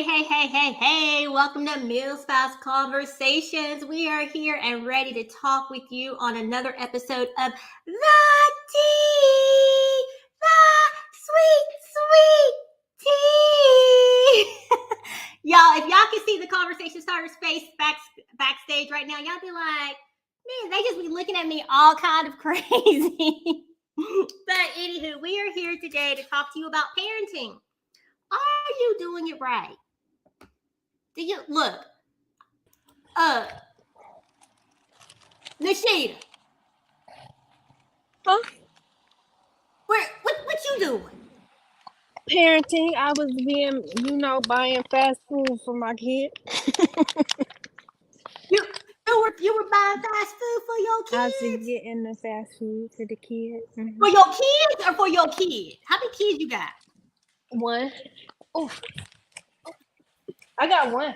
Hey. Welcome to Meal Spouse Conversations. We are here and ready to talk with you on another episode of The Tea, the sweet tea. Y'all, if y'all can see the conversation starter's face backstage right now, y'all be like, man, they just be looking at me all kind of crazy. But anywho, we are here today to talk to you about parenting. Are you doing it right? Do you look? Nishita. Huh? What you doing? Parenting. I was buying fast food for my kid. You were buying fast food for your I was kids? getting the fast food for the kids. For your kids or for your kid? How many kids you got? One. Oh, I got one.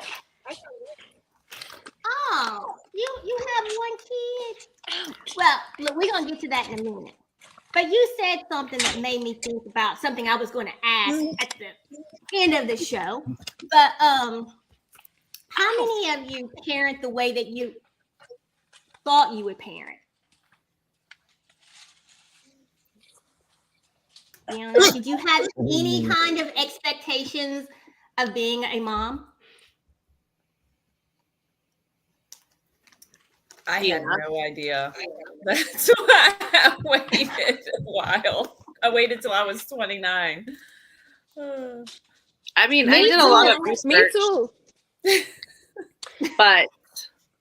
Oh, you have one kid? Well, look, we're gonna get to that in a minute. But you said something that made me think about something I was going to ask at the end of the show. But how many of you parent the way that you thought you would parent? You know, did you have any kind of expectations of being a mom? I had no idea. That's why I waited a while. I waited till I was 29. I mean, I did a lot of research. Me too. But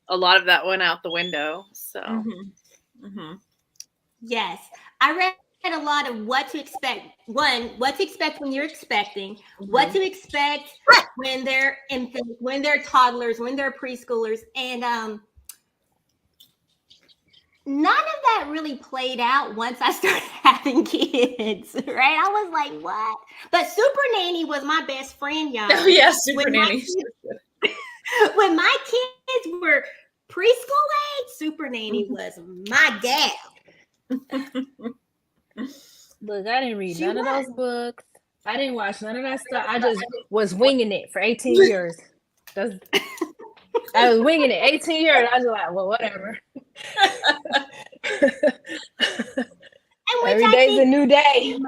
a lot of that went out the window. So, Yes, I read a lot of what to expect. One, what to expect when you're expecting, what to expect when they're infants, when they're toddlers, when they're preschoolers, and none of that really played out once I started having kids, right? I was like, what? But Super Nanny was my best friend, y'all. Oh, yeah, Super Nanny. When my kids were preschool age, Super Nanny was my gal. Look, I didn't read none of those books. I didn't watch none of that stuff. I just was winging it for 18 years. I was winging it 18 years. I was like, well, whatever. Every day's a new day.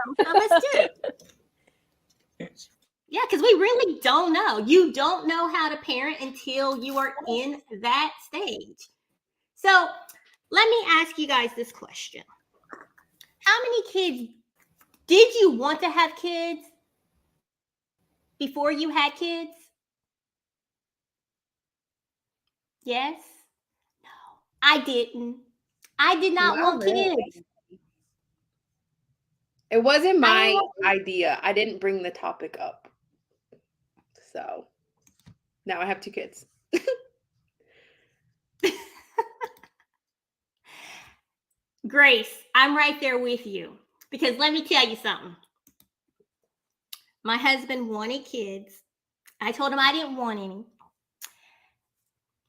Yeah, because we really don't know. You don't know how to parent until you are in that stage. So let me ask you guys this question. How many kids did you want to have kids before you had kids? Yes? No, I didn't. I did not want kids. It wasn't my idea. I didn't bring the topic up. So now I have 2 kids. Grace, I'm right there with you. Because let me tell you something. My husband wanted kids. I told him I didn't want any.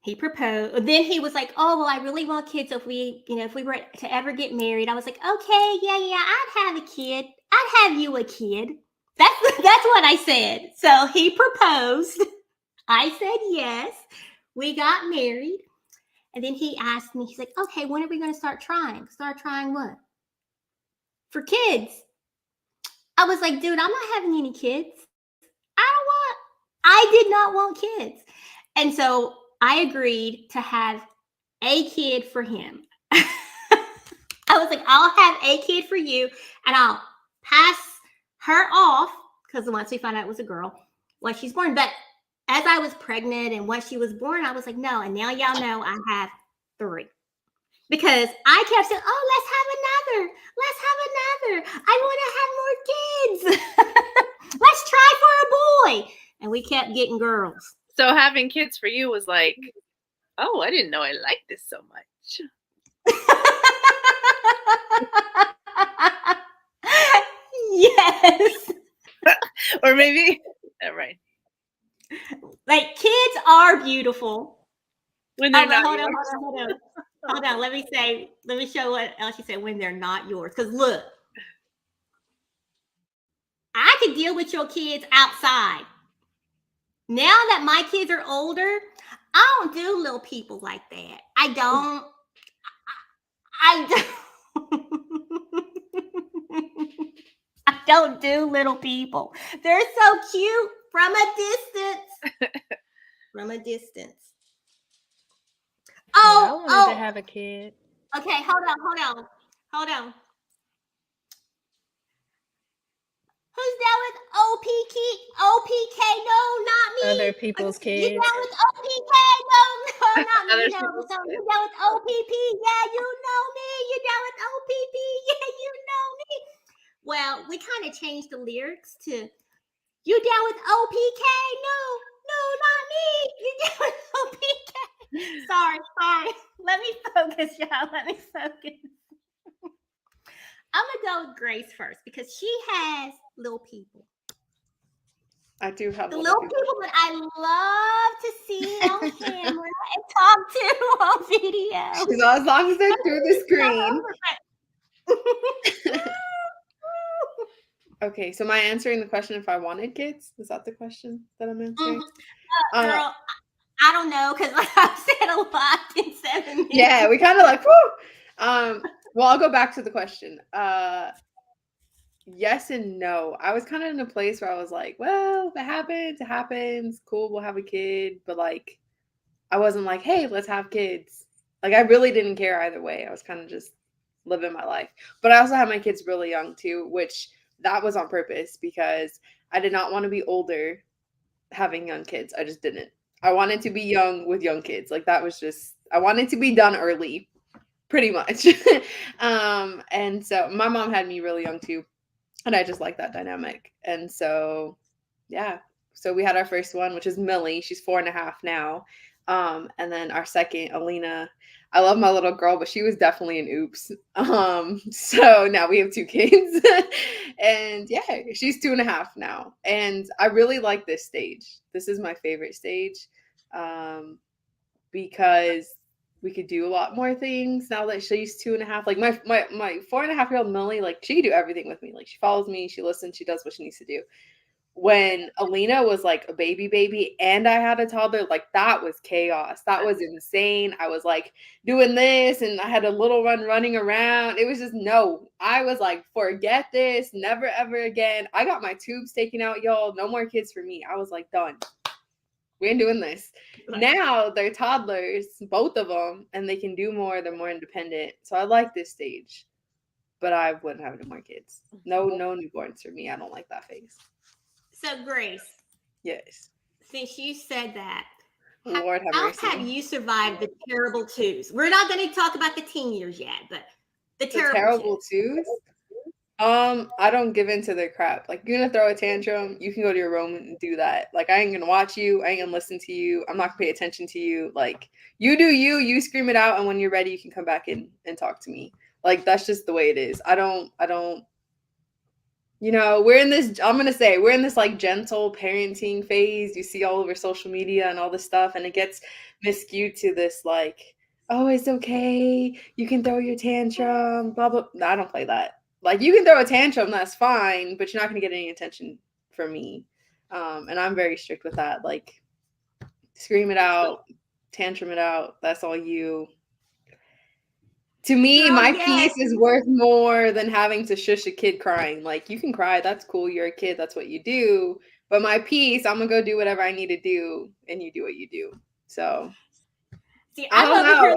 He proposed. Then he was like, oh, well, I really want kids. If we were to ever get married, I was like, okay, yeah, I'd have a kid. I'd have you a kid. That's what I said. So he proposed. I said yes. We got married. And then he asked me, he's like, okay, when are we going to start trying? Start trying what? For kids. I was like, dude, I'm not having any kids. I did not want kids. And so I agreed to have a kid for him. I was like, I'll have a kid for you and I'll pass her off because once we found out it was a girl, once she's born. But as I was pregnant and once she was born, I was like, no. And now y'all know I have 3. Because I kept saying, oh, let's have another. I want to have more kids. Let's try for a boy. And we kept getting girls. So having kids for you was like, oh, I didn't know I liked this so much. Yes. Or maybe, right. Like, kids are beautiful. When they're not hold on. Let me show what else you said when they're not yours. Because look, I could deal with your kids outside. Now that my kids are older, I don't do little people like that. I don't. I don't do little people. They're so cute from a distance. From a distance. Yeah, I Oh, wanted to have a kid. okay. Hold on. Who's down with OPK? OPK? No, not me. Other people's You kids. down with OPK? No, not me. Other You know, people's so you kids. down with OPP? Yeah, you know me. You down with OPP? Yeah, you know me. Well, we kind of changed the lyrics to "You down with OPK? No, not me. You down with OPK?" Sorry. Let me focus, y'all. Let me focus. I'm gonna go with Grace first because she has little people. I do have The little little people. people that I love to see on camera and talk to on video. So as long as they're through the screen. Okay, so am I answering the question if I wanted kids? Is that the question that I'm answering? Girl, I don't know because I've said a lot in 7 minutes. Yeah, we kind of like, whoo. Well, I'll go back to the question. Yes and no. I was kind of in a place where I was like, well, if it happens, it happens. Cool, we'll have a kid. But like, I wasn't like, hey, let's have kids. Like, I really didn't care either way. I was kind of just living my life. But I also had my kids really young too, which that was on purpose because I did not want to be older having young kids. I just didn't. I wanted to be young with young kids. Like, that was just, I wanted to be done early, pretty much. And so my mom had me really young too. And I just like that dynamic. And so, yeah. So we had our first one, which is Millie. She's 4.5 now. And then our second, Alina. I love my little girl, but she was definitely an oops. So now we have 2 kids. And yeah, she's 2.5 now. And I really like this stage. This is my favorite stage. Because we could do a lot more things now that she's 2.5. Like my 4.5-year-old Millie, like she can do everything with me. Like she follows me, she listens, she does what she needs to do. When Alina was like a baby and I had a toddler, like that was chaos. That was insane. I was like doing this and I had a little one running around. It was just no. I was like, forget this, never ever again. I got my tubes taken out, y'all. No more kids for me. I was like, done. We ain't doing this. Now they're toddlers, both of them, and they can do more. They're more independent. So I like this stage, but I wouldn't have any more kids. No newborns for me. I don't like that phase. So, Grace, Yes. since you said that, Lord have how mercy. have you survived the terrible twos? We're not going to talk about the teen years yet, but the The terrible twos? I don't give in to their crap. Like, you're gonna throw a tantrum, you can go to your room and do that. Like, I ain't gonna watch you, I ain't gonna listen to you, I'm not gonna pay attention to you. Like, you do you scream it out, and when you're ready, you can come back in and talk to me. Like, that's just the way it is. I don't we're in this like gentle parenting phase you see all over social media and all this stuff, and it gets miscued to this like, oh, it's okay, you can throw your tantrum, blah blah. No, I don't play that. Like, you can throw a tantrum, that's fine, but you're not going to get any attention from me. And I'm very strict with that. Like, scream it out, tantrum it out. That's all you. To me, my peace is worth more than having to shush a kid crying. Like, you can cry. That's cool. You're a kid. That's what you do. But my peace, I'm going to go do whatever I need to do, and you do what you do. So, See, I don't know.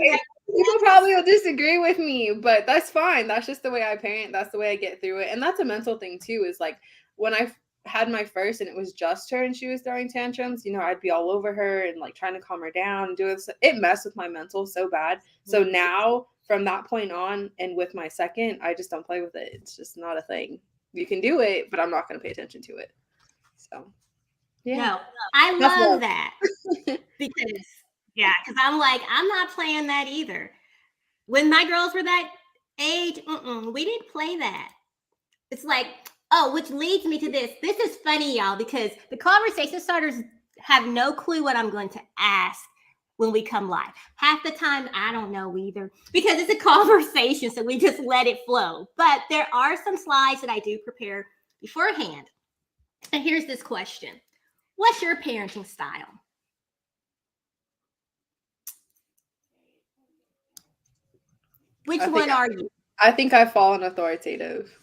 People probably will disagree with me, but that's fine. That's just the way I parent. That's the way I get through it. And that's a mental thing too, is like when I had my first and it was just her and she was throwing tantrums, I'd be all over her and like trying to calm her down and do it. It messed with my mental so bad. So now from that point on and with my second, I just don't play with it. It's just not a thing. You can do it, but I'm not going to pay attention to it. So, yeah. No, I love that because I'm like, I'm not playing that either. When my girls were that age, we didn't play that. It's like, which leads me to this. This is funny, y'all, because the conversation starters have no clue what I'm going to ask when we come live. Half the time, I don't know either because it's a conversation, so we just let it flow. But there are some slides that I do prepare beforehand. And here's this question. What's your parenting style? Which one are you? I think I've fallen authoritative.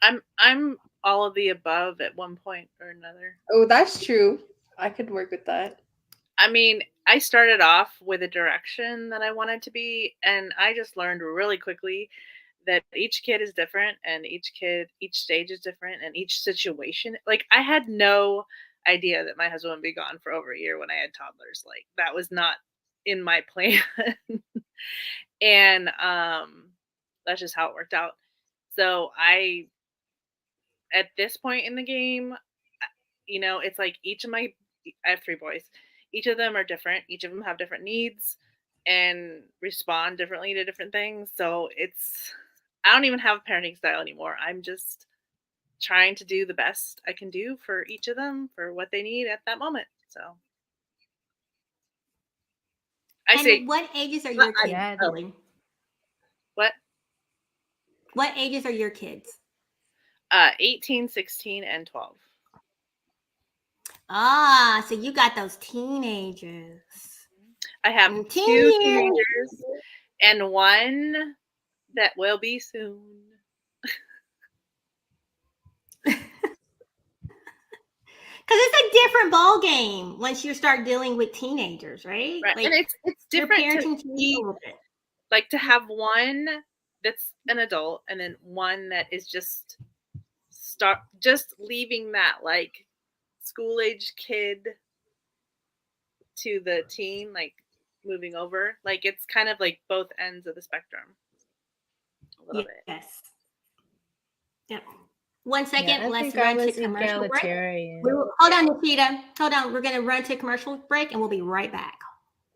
I'm all of the above at one point or another. Oh, that's true. I could work with that. I mean, I started off with a direction that I wanted to be, and I just learned really quickly that each kid is different, and each stage is different, and each situation. Like, I had no idea that my husband would be gone for over a year when I had toddlers. Like, that was not in my plan. And that's just how it worked out. So at this point in the game, it's like I have 3 boys. Each of them are different. Each of them have different needs and respond differently to different things. So I don't even have a parenting style anymore. I'm just trying to do the best I can do for each of them for what they need at that moment. So What ages are your kids? What? What ages are your kids? 18, 16, and 12. Ah, so you got those teenagers. I have 2 teenagers and 1 that will be soon. Because it's a different ball game once you start dealing with teenagers, right? Right. Like, and it's different parenting to be, like, to have one that's an adult and then one that is just leaving that, like, school age kid to the teen, like, moving over. Like, it's kind of like both ends of the spectrum a little bit. Yes. Yep. 1 second. Yeah, Let's run to commercial break. Hold on, Nikita. Hold on. We're going to run to commercial break and we'll be right back.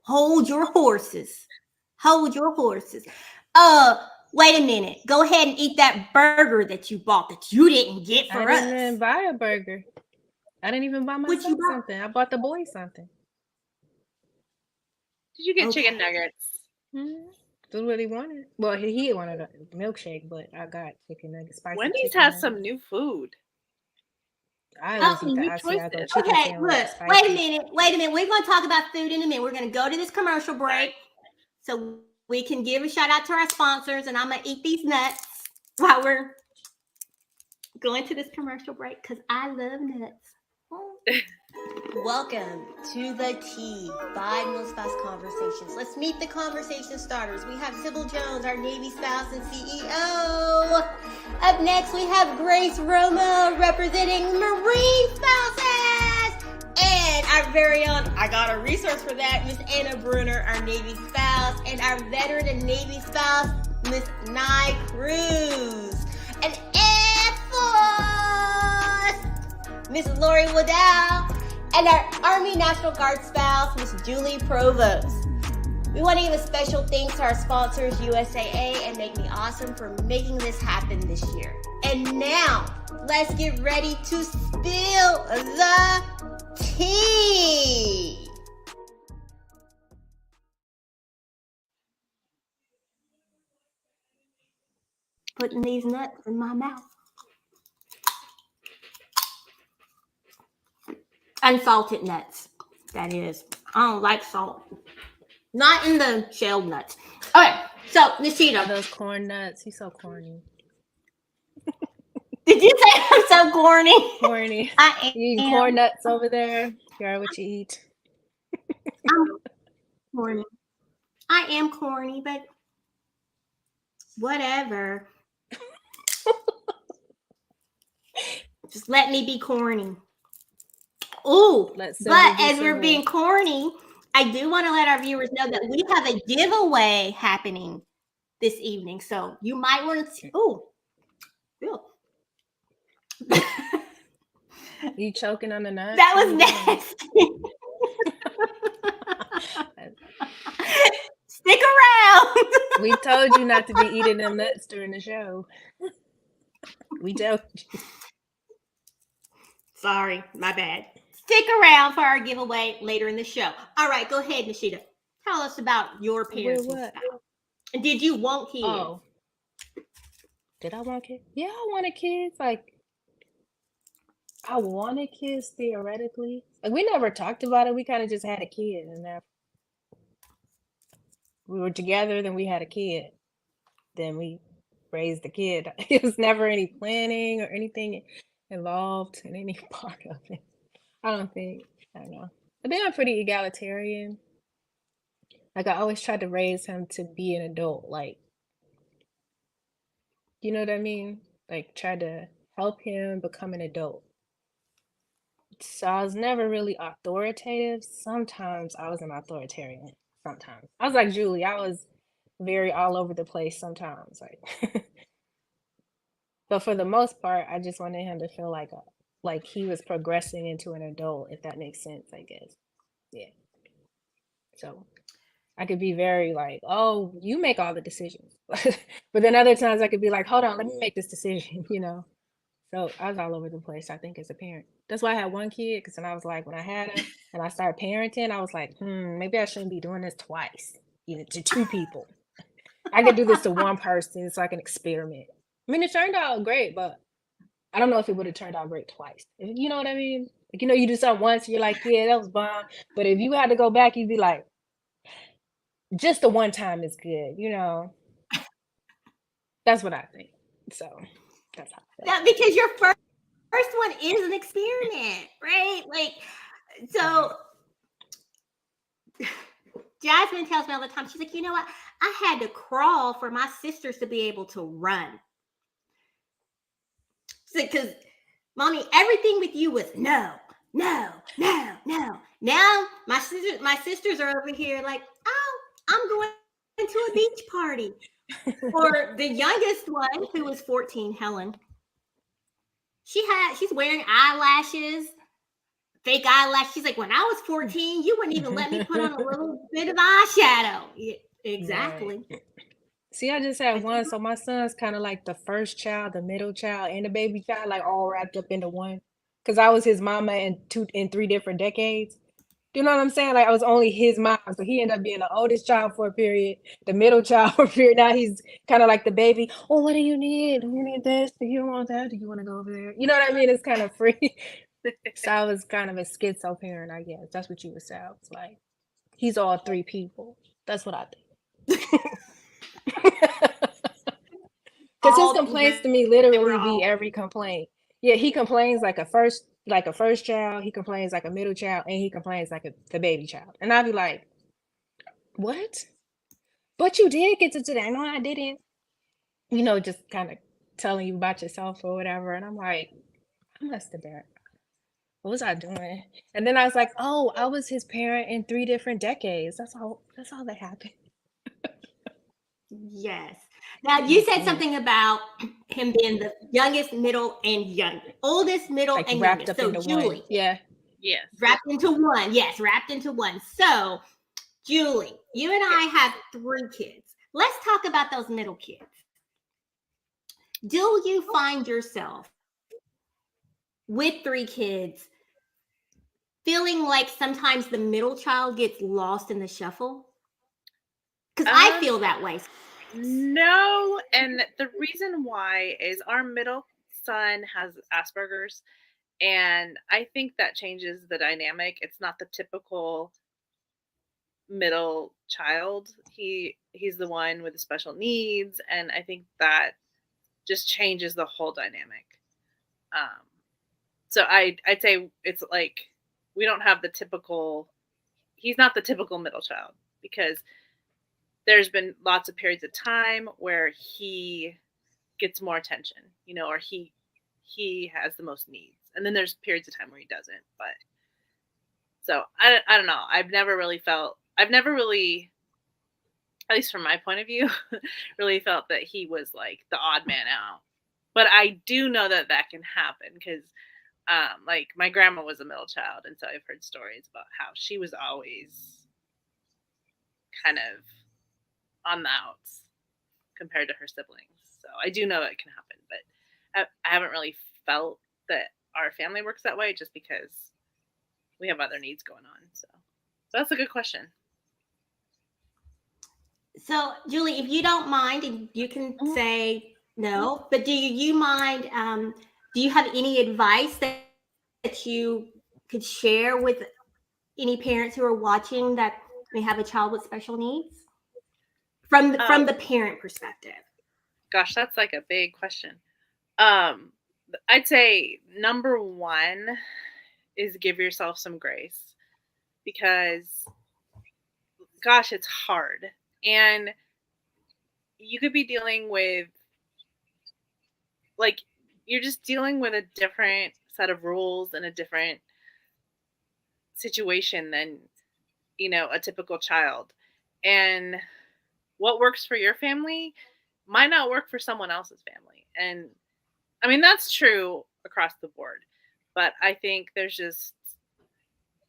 Hold your horses. Hold your horses. Wait a minute. Go ahead and eat that burger that you bought that you didn't get for us. I didn't even buy a burger. I didn't even buy myself something. I bought the boy something. Did you get chicken nuggets? Mm-hmm. That's what he wanted. Well, he wanted a milkshake, but I got chicken nuggets. Wendy's has some new food. I always eat the Asiago chicken okay, look. Wait a minute. We're going to talk about food in a minute. We're going to go to this commercial break so we can give a shout out to our sponsors, and I'm going to eat these nuts while we're going to this commercial break because I love nuts. Welcome to the Tea by Mill Spouse Conversations. Let's meet the conversation starters. We have Sybil Jones, our Navy spouse and CEO. Up next, we have Grace Romo representing Marine spouses. And our very own, I got a resource for that, Miss Anna Bruner, our Navy spouse. And our veteran and Navy spouse, Miss Nye Cruz. And Air Force, Miss Lori Waddell. And our Army National Guard spouse, Miss Julie Provost. We want to give a special thanks to our sponsors, USAA and Make Me Awesome, for making this happen this year. And now, let's get ready to spill the tea. Putting these nuts in my mouth. Unsalted nuts, that is. I don't like salt. Not in the shelled nuts. Okay, so Nishita. Those corn nuts. He's so corny. Did you say I'm so corny? Corny. I am. You eating corn nuts over there? You are what you eat. I'm corny. I am corny, but whatever. Just let me be corny. Ooh, but as we're being corny, I do want to let our viewers know that we have a giveaway happening this evening. So you might want to. Ooh, real. You choking on the nuts? That was nasty. Stick around. We told you not to be eating them nuts during the show. We told you. Sorry, my bad. Stick around for our giveaway later in the show. All right, go ahead, Nishita. Tell us about your parenting style. And did you want kids? Oh. Did I want kids? Yeah, I wanted kids. Like, I wanted kids theoretically. Like we never talked about it. We kind of just had a kid, and then we were together. Then we had a kid. Then we raised the kid. It was never any planning or anything involved in any part of it. I don't think. I don't know. I think I'm pretty egalitarian. Like I always tried to raise him to be an adult. Like, you know what I mean? Like try to help him become an adult. So I was never really authoritative. Sometimes I was an authoritarian. Sometimes I was like Julie. I was very all over the place sometimes. Like, but for the most part, I just wanted him to feel like he was progressing into an adult, if that makes sense. I guess. Yeah. So I could be very like, oh, you make all the decisions. But then other times I could be like, hold on, let me make this decision, you know? So I was all over the place, I think, as a parent. That's why I had one kid, because then I was like, when I had him and I started parenting, I was like, maybe I shouldn't be doing this twice, either to two people. I could do this to one person so I can experiment. I mean, it turned out great, but I don't know if it would have turned out great twice. You know what I mean? Like, you know, you do something once, you're like, yeah, that was bomb. But if you had to go back, you'd be like, just the one time is good, you know? That's what I think. So that's how I feel. Yeah, because your first one is an experiment, right? Like, so Jasmine tells me all the time, she's like, you know what? I had to crawl for my sisters to be able to run. Because, mommy, everything with you was no, no, no, no. Now my sisters are over here like, oh, I'm going to a beach party. Or the youngest one, who was 14, Helen, she's wearing eyelashes, fake eyelashes. She's like, when I was 14, you wouldn't even let me put on a little bit of eyeshadow. Yeah, exactly. Right. See, I just had one, so my son's kind of like the first child, the middle child, and the baby child, like all wrapped up into one. Because I was his mama in 3 different decades. Do you know what I'm saying? Like I was only his mom, so he ended up being the oldest child for a period, the middle child for a period. Now he's kind of like the baby. Oh, what do you need? Do you need this? Do you want that? Do you want to go over there? You know what I mean? It's kind of free. So I was kind of a schizo parent, I guess. That's what you would say. I was like, he's all 3 people. That's what I think. Because his complaints to me literally be every complaint. Yeah, he complains like a first child, he complains like a middle child, and he complains like the baby child. And I'd be like, what? But you did get to do that. No, I didn't. You know, just kind of telling you about yourself or whatever. And I'm like, I must have been. What was I doing? And then I was like, oh, I was his parent in 3 different decades. That's all that happened. Yes. Now you said something about him being the youngest, middle, and youngest, oldest, middle, Like and wrapped youngest. up So into Julie, one. Yeah. Yes. wrapped into one. Yes, wrapped into one. So Julie, you and I have 3 kids. Let's talk about those middle kids. Do you find yourself with 3 kids feeling like sometimes the middle child gets lost in the shuffle? Because I feel that way. No, and the reason why is our middle son has Asperger's, and I think that changes the dynamic. It's not the typical middle child. He's the one with the special needs, and I think that just changes the whole dynamic. So I'd say it's like we don't have the typical. He's not the typical middle child because there's been lots of periods of time where he gets more attention, you know, or he has the most needs, and then there's periods of time where he doesn't. But so I don't know. I've never really, at least from my point of view, really felt that he was like the odd man out. But I do know that can happen because, like my grandma was a middle child, and so I've heard stories about how she was always kind of on the outs compared to her siblings. So I do know it can happen, but I haven't really felt that our family works that way just because we have other needs going on. So that's a good question. So, Julie, if you don't mind, and you can say no, but do you mind? Do you have any advice that that you could share with any parents who are watching that may have a child with special needs from the parent perspective? Gosh, that's like a big question. I'd say number one is give yourself some grace, because gosh, it's hard. And you could be dealing with, like, you're just dealing with a different set of rules and a different situation than, a typical child. And what works for your family might not work for someone else's family. And I mean, that's true across the board. But I think there's just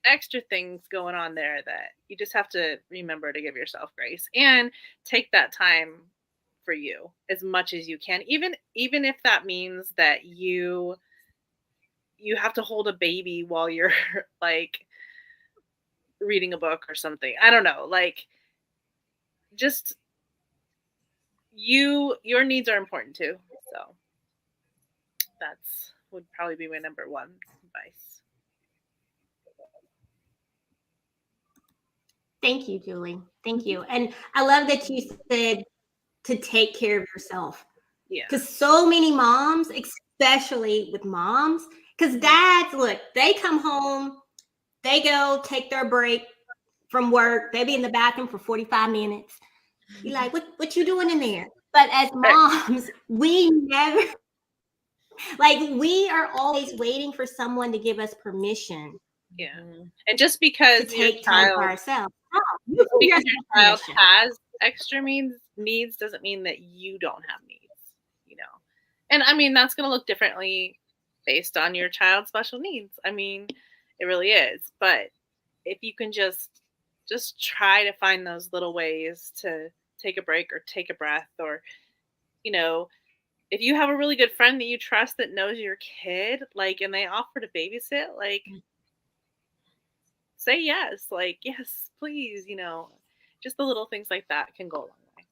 extra things going on there that you just have to remember to give yourself grace and take that time for you as much as you can, even if that means that you have to hold a baby while you're like reading a book or something. I don't know, like, just your needs are important too. So that's would probably be my number one advice. Thank you, Julie. Thank you. And I love that you said to take care of yourself. Yeah. Because so many moms, especially with moms, because dads, look, they come home, they go take their break from work, they be in the bathroom for 45 minutes. You're like, what you doing in there? But as moms, we never, like, we are always waiting for someone to give us permission. Yeah. And just because to take time for ourselves. Because your child has extra needs doesn't mean that you don't have needs, And I mean, that's going to look differently based on your child's special needs. I mean, it really is. But if you can just try to find those little ways to take a break or take a breath, or, if you have a really good friend that you trust that knows your kid, like, and they offer to babysit, like, say yes, like, yes, please, just the little things like that can go a long way.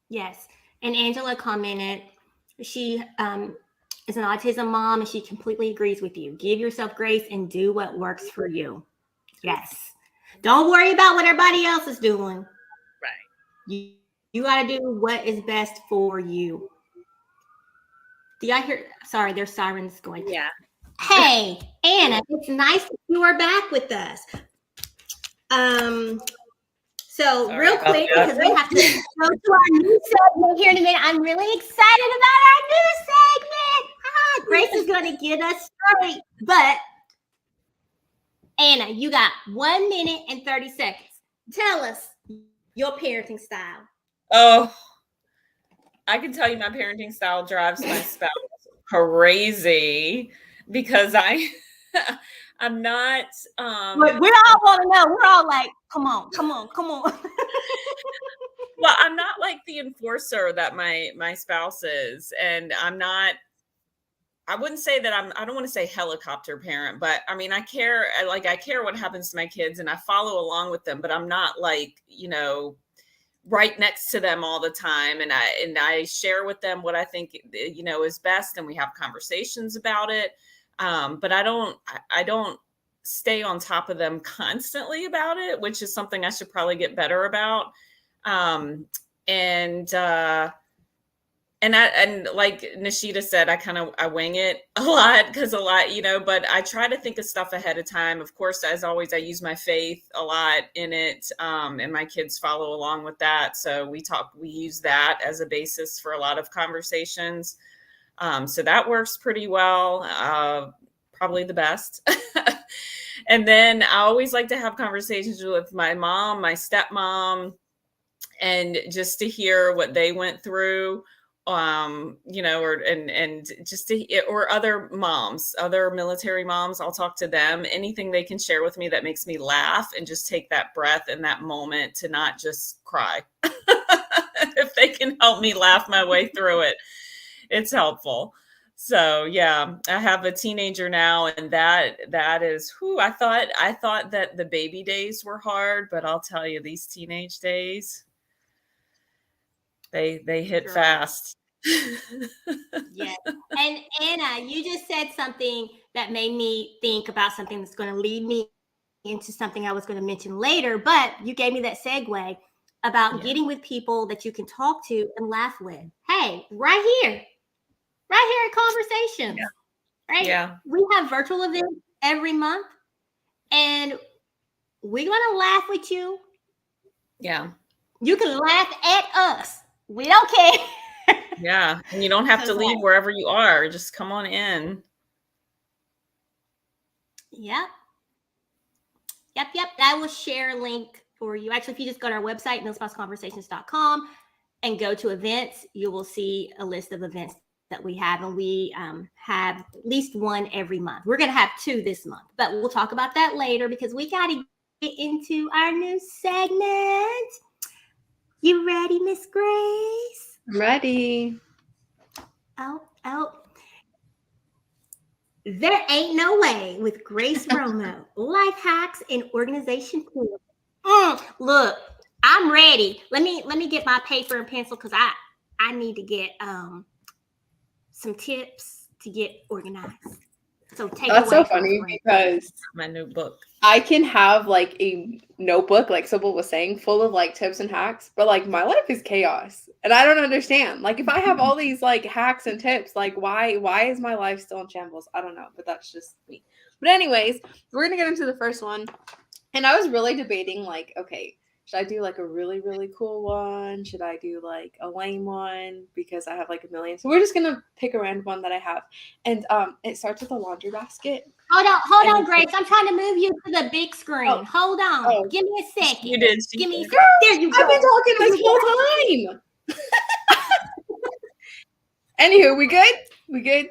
Yes. And Angela commented, she is an autism mom and she completely agrees with you. Give yourself grace and do what works for you. Yes. Don't worry about what everybody else is doing. Right. You got to do what is best for you. Do y'all hear? Sorry, there's sirens going. Yeah. Hey, Anna, it's nice that you are back with us. So Sorry real quick, because we have to go to our new segment here in a minute. I'm really excited about our new segment. Grace is going to get us straight. But Anna, you got 1 minute and 30 seconds. Tell us your parenting style. Oh, I can tell you my parenting style drives my spouse crazy because I'm not. We all want to know. We're all like, come on. Well, I'm not like the enforcer that my spouse is, and I'm not. I wouldn't say that I don't want to say helicopter parent, but I mean, I care what happens to my kids and I follow along with them, but I'm not like, right next to them all the time. And I share with them what I think, is best. And we have conversations about it. But I don't stay on top of them constantly about it, which is something I should probably get better about. And like Nishita said, I wing it a lot but I try to think of stuff ahead of time. Of course, as always, I use my faith a lot in it. And my kids follow along with that. So we use that as a basis for a lot of conversations. So that works pretty well. Probably the best. And then I always like to have conversations with my mom, my stepmom, and just to hear what they went through. Or other moms, other military moms, I'll talk to them, anything they can share with me that makes me laugh and just take that breath in that moment to not just cry. If they can help me laugh my way through it, it's helpful. So yeah, I have a teenager now, and that is I thought that the baby days were hard, but I'll tell you, these teenage days, they hit fast. Yes. And Anna, you just said something that made me think about something that's going to lead me into something I was going to mention later, but you gave me that segue about Yeah. getting with people that you can talk to and laugh with. Hey, right here at Conversations, right? Yeah. We have virtual events every month, and we're going to laugh with you. Yeah. You can laugh at us. We don't care. Yeah. And you don't have to So, leave wherever you are. Just come on in. Yep. I will share a link for you. Actually, if you just go to our website, millspouseconversations.com, and go to events, you will see a list of events that we have. And we have at least one every month. We're going to have 2 this month, but we'll talk about that later because we got to get into our new segment. You ready, Miss Grace? I'm ready. Oh. There ain't no way with Grace Romo. Life hacks and organization tools. Look, I'm ready. Let me get my paper and pencil because I need to get some tips to get organized. So take That's it away. so funny because My new book. I can have like a notebook, like Sybil was saying, full of like tips and hacks, but like my life is chaos and I don't understand. Like if I have all these like hacks and tips, like why is my life still in shambles? I don't know, but that's just me. But anyways, we're gonna get into the first one. And I was really debating like, okay, should I do like a really, really cool one? Should I do like a lame one? Because I have like a million. So we're just gonna pick a random one that I have. And it starts with a laundry basket. Hold on, Grace. I'm trying to move you to the big screen. Oh. Hold on. Oh. Give me a second. You did. Give me a Girl, second. There you go. I've been talking this whole time. Anywho, we good? We good?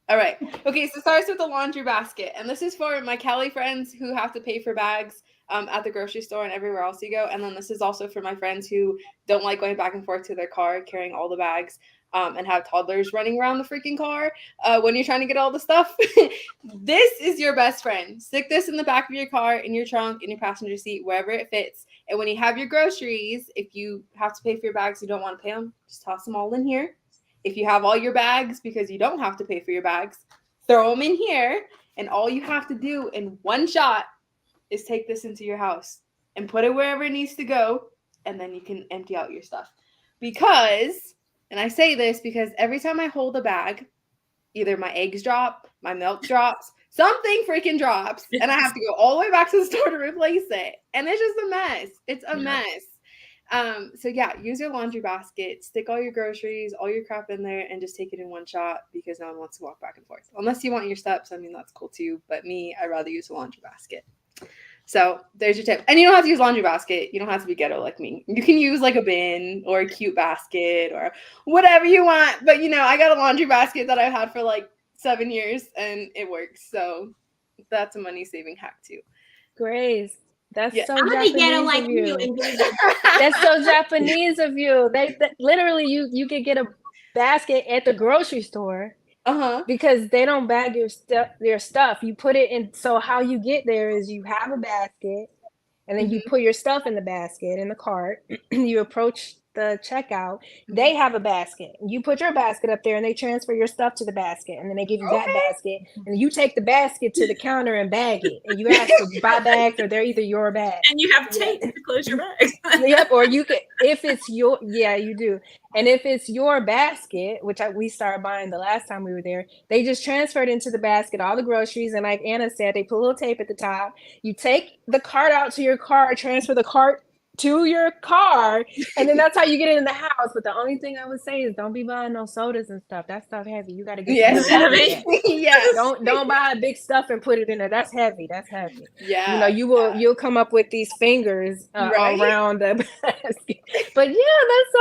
All right. Okay, so it starts with a laundry basket. And this is for my Cali friends who have to pay for bags at the grocery store and everywhere else you go. And then this is also for my friends who don't like going back and forth to their car, carrying all the bags, and have toddlers running around the freaking car when you're trying to get all the stuff. This is your best friend. Stick this in the back of your car, in your trunk, in your passenger seat, wherever it fits. And when you have your groceries, if you have to pay for your bags, you don't want to pay them, just toss them all in here. If you have all your bags because you don't have to pay for your bags, throw them in here. And all you have to do in one shot is take this into your house and put it wherever it needs to go. And then you can empty out your stuff. Because, and I say this because every time I hold a bag, either my eggs drop, my milk drops, something freaking drops. And I have to go all the way back to the store to replace it. And it's just a mess. It's a mess. So yeah, use your laundry basket, stick all your groceries, all your crap in there, and just take it in one shot because no one wants to walk back and forth. Unless you want your steps, I mean, that's cool too. But me, I'd rather use a laundry basket. So there's your tip. And you don't have to use laundry basket. You don't have to be ghetto like me. You can use like a bin or a cute basket or whatever you want. But you know, I got a laundry basket that I've had for like 7 years and it works. So that's a money saving hack too. Grace, that's so I'm gonna be ghetto Japanese like of you. you. And do this. That's so Japanese of you. Literally, you could get a basket at the grocery store because they don't bag your stuff. You put it in. So how you get there is you have a basket, and then you put your stuff in the basket in the cart. You approach the checkout. They have a basket. You put your basket up there, and they transfer your stuff to the basket, and then they give you that basket, and you take the basket to the counter and bag it. And you ask to buy bags, or they're either your bag. And you have tape to close your bag. Yep, or you could, if it's your, yeah, you do. And if it's your basket, which we started buying the last time we were there, they just transferred into the basket all the groceries. And like Anna said, they put a little tape at the top. You take the cart out to your car, transfer the cart to your car, and then that's how you get it in the house. But the only thing I would say is don't be buying no sodas and stuff. That stuff heavy. You got to get heavy. Yes. Don't buy big stuff and put it in there. That's heavy. That's heavy. Yeah. You know, you'll come up with these fingers around the basket. But yeah, that's so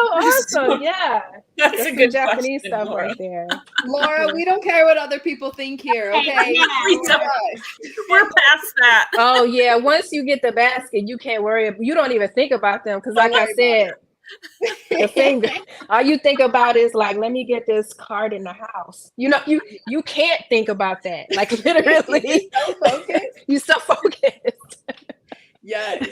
awesome. Yeah. That's a good Japanese question, stuff Laura. right there. Laura, we don't care what other people think here, okay? We don't. We're past that. Oh yeah, once you get the basket, you can't worry. You don't even think about them because, like I said, the finger. All you think about is like, let me get this card in the house. You know, you can't think about that. Like literally, so focused. you so focused. Yes.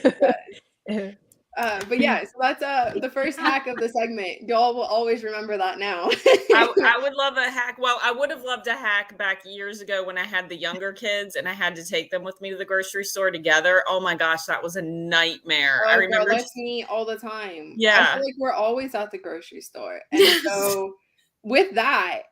But yeah, so that's the first hack of the segment. Y'all will always remember that now. I would love a hack. Well, I would have loved a hack back years ago when I had the younger kids and I had to take them with me to the grocery store together. Oh my gosh, that was a nightmare. I Oh, remember. girl, that's me all the time. I Yeah. feel like we're always at the grocery store. And so with that,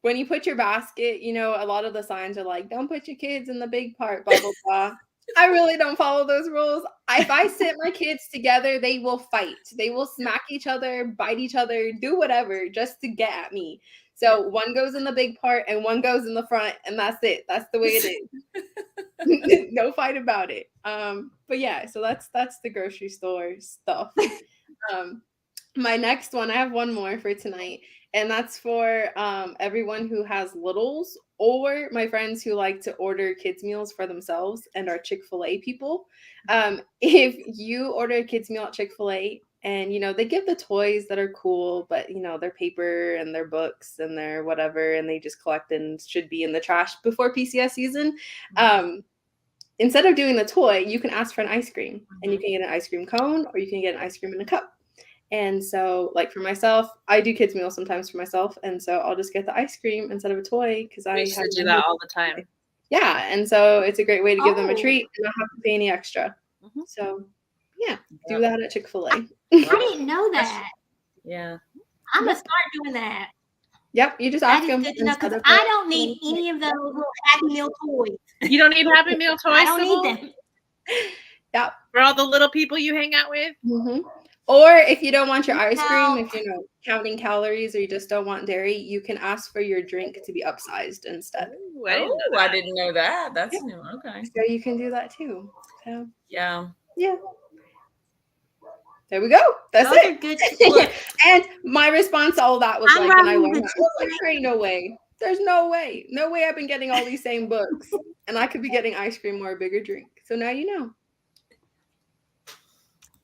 when you put your basket, you know, a lot of the signs are like, don't put your kids in the big part, blah, blah, blah. I really don't follow those rules. If I sit my kids together, they will fight. They will smack each other, bite each other, do whatever just to get at me. So one goes in the big part and one goes in the front, and that's it. That's the way it is. No fight about it. But yeah, so that's the grocery store stuff. My next one, I have one more for tonight, and that's for everyone who has littles or my friends who like to order kids meals for themselves and are Chick-fil-A people. If you order a kids meal at Chick-fil-A and, you know, they give the toys that are cool, but, you know, their paper and their books and their whatever, and they just collect and should be in the trash before PCS season. Instead of doing the toy, you can ask for an ice cream, and you can get an ice cream cone or you can get an ice cream in a cup. And so, like for myself, I do kids meals sometimes for myself, and so I'll just get the ice cream instead of a toy because I used to do that all the time. Yeah, and so it's a great way to give them a treat and not have to pay any extra. So, yeah, do that at Chick-fil-A. I didn't know that. Yeah. I'm gonna start doing that. Yep, you just That ask is them. good to know because I don't need any of those little Happy Meal toys. You don't need Happy Meal toys. I don't Sybil? need them. Yep. For all the little people you hang out with. Or if you don't want your ice cream, if you're counting calories or you just don't want dairy, you can ask for your drink to be upsized instead. Ooh, I didn't know that. That's new. Okay. So you can do that too. So Yeah. There we go. That's Those are it. good. Look, And my response to all that was I'm like, when I running learned the that, I was like, there ain't no way. There's no way. No way I've been getting all these same books. And I could be getting ice cream or a bigger drink. So now you know.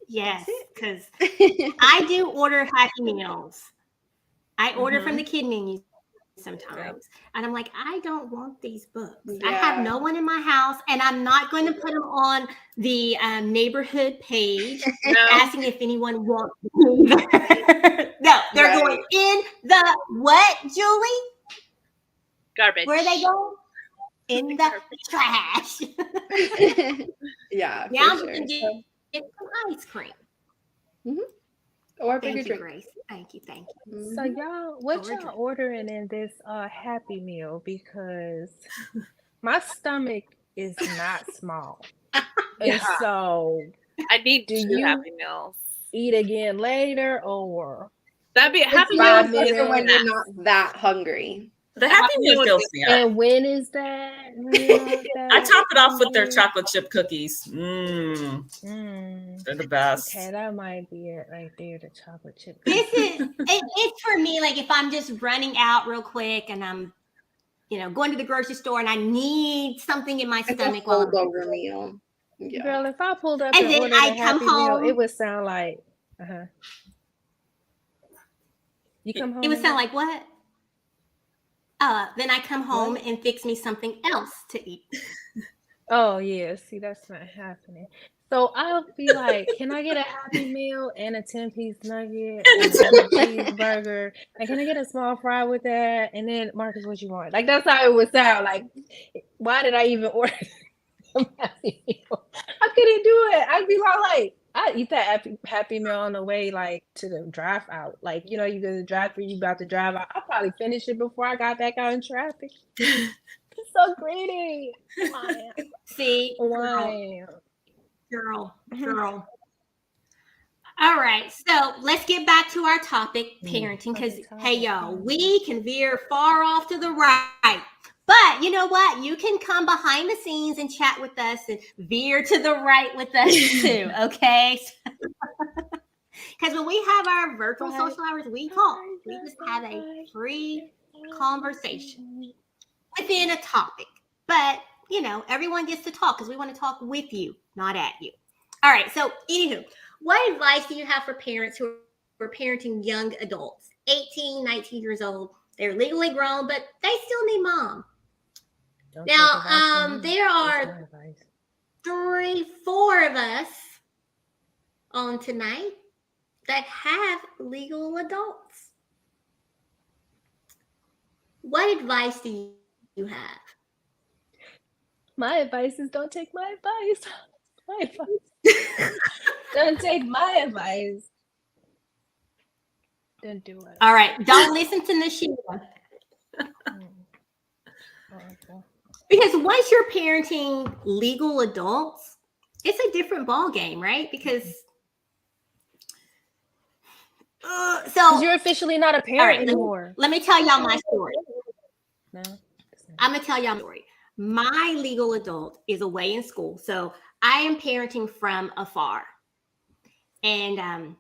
yes, because I do order Happy Meals. I order from the kid menu sometimes. And I'm like, I don't want these books. I have no one in my house, and I'm not going to put them on the neighborhood page asking if anyone wants them. No, they're going in the what, Julie? Garbage. Where are they going? In the trash. Yeah. Now for we can sure. get some ice cream. Or a bigger Thank you, drink. Grace. Thank you. So y'all, what y'all ordering in this Happy Meal? Because my stomach is not small. And so I need do two you Happy Meals. eat again later, or That'd be Happy Five Meal. minutes when you're not that hungry. The Happy Meal fills me up. and when is that? I top it off with their chocolate chip cookies. They're the best. Okay, that might be it right there, the chocolate chip. It's for me, like if I'm just running out real quick and I'm, going to the grocery store and I need something in my stomach. It's a holdover meal. Yeah. Girl, if I pulled up And and then ordered a I come Happy Meal, home. it would sound like, You come home? It would sound like what? Then I come home and fix me something else to eat. Oh, yeah. See, that's not happening. So I'll be like, can I get a Happy Meal and a 10-piece nugget and a cheeseburger? And can I get a small fry with that? And then, Marcus, what you want? Like, that's how it would sound. Like, why did I even order a Happy Meal? I couldn't do it. I'd be like, I eat that happy Meal on the way, like, to the drive out. Like, you go to the drive thru, you about to drive out. I'll probably finish it before I got back out in traffic. It's so greedy. Why? See? Why? Girl. All right, so let's get back to our topic, parenting, because, hey, y'all, we can veer far off to the right. But you know what? You can come behind the scenes and chat with us and veer to the right with us too, okay? Because when we have our virtual social hours, we talk. We just have a free conversation within a topic. But, everyone gets to talk because we want to talk with you, not at you. All right, so anywho, what advice do you have for parents who are parenting young adults, 18, 19 years old? They're legally grown, but they still need mom. Now, there are 4 of us on tonight that have legal adults. What advice do you have? My advice is don't take my advice. My advice. Don't take my advice. Don't do it. All right, don't listen to Nashida. Okay. Because once you're parenting legal adults, it's a different ball game, right? Because Because you're officially not a parent all right, anymore. let me tell y'all my story. No. I'm gonna tell y'all my story. My legal adult is away in school, so I am parenting from afar. And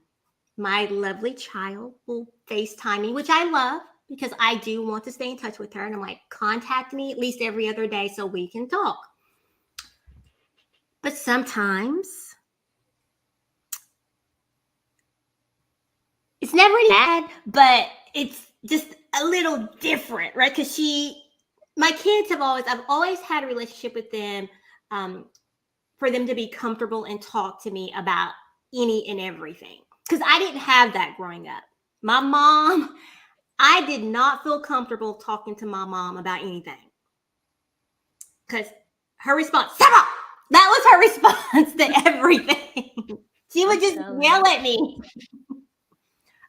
my lovely child will FaceTime me, which I love because I do want to stay in touch with her. And I'm like, contact me at least every other day so we can talk. But sometimes it's never bad, but it's just a little different, right? Because my kids I've always had a relationship with them for them to be comfortable and talk to me about any and everything. Because I didn't have that growing up. My mom, I did not feel comfortable talking to my mom about anything. Because her response, Sarah! That was her response to everything. She would just yell at me.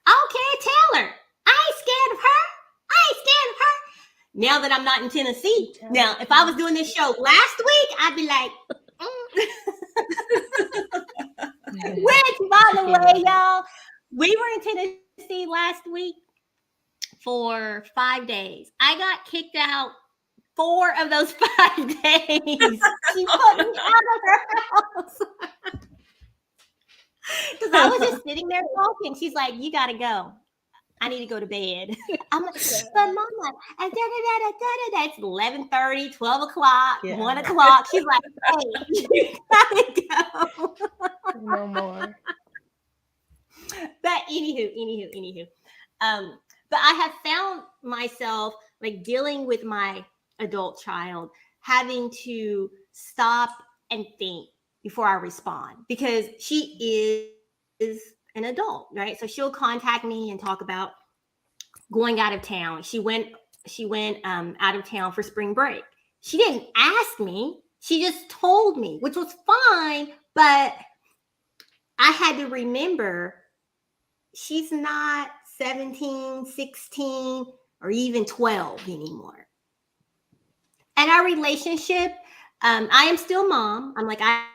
Okay, tell her. I ain't scared of her. I ain't scared of her. Now that I'm not in Tennessee. Now, if I was doing this show last week, I'd be like, Which, by the way, y'all, we were in Tennessee last week for 5 days. I got kicked out 4 of those 5 days. She put me out of her house. Because I was just sitting there talking. She's like, you got to go. I need to go to bed. I'm like, but mama, it's 11:30, 12 o'clock, 1 o'clock. She's like, hey, you gotta go. No more. But anywho. But I have found myself like dealing with my adult child, having to stop and think before I respond because she is an adult, right? So she'll contact me and talk about going out of town. She went out of town for spring break. She didn't ask me. She just told me, which was fine, but I had to remember she's not 17, 16, or even 12 anymore. And our relationship, I am still mom. I'm like, I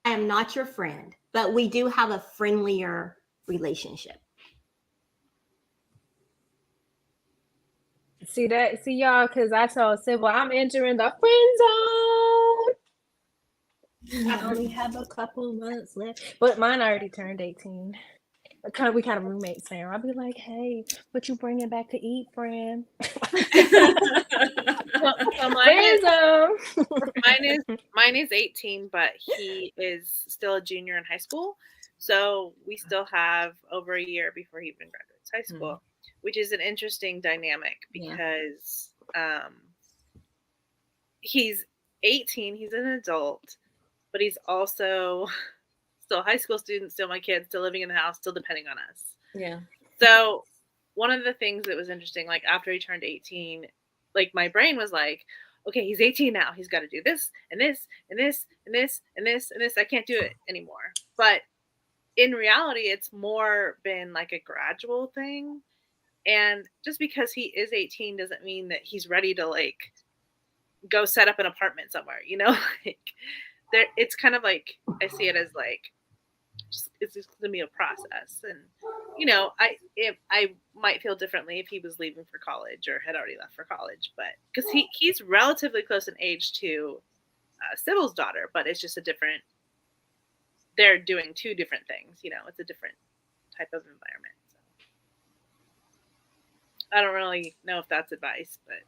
am not your friend, but we do have a friendlier relationship. See y'all, because I told Sybil I'm entering the friend zone. I only have a couple months left, but mine already turned 18. We kind of roommates there. I'll be like, hey, what you bringing back to eat, friend? So mine is 18, but he is still a junior in high school. So we still have over a year before he even graduates high school, which is an interesting dynamic because he's 18, he's an adult, but he's also still a high school student, still my kid, still living in the house, still depending on us. Yeah. So one of the things that was interesting, like after he turned 18, like my brain was like, okay, he's 18 now. He's got to do this and this and this and this and this and this. I can't do it anymore. But in reality, it's more been like a gradual thing. And just because he is 18 doesn't mean that he's ready to like go set up an apartment somewhere, you know? Like there, it's kind of like, I see it as like, it's just gonna be a process. And you know, I might feel differently if he was leaving for college or had already left for college, but because he's relatively close in age to Sybil's daughter, but it's just a different, they're doing 2 different things, you know, it's a different type of environment. So I don't really know if that's advice, but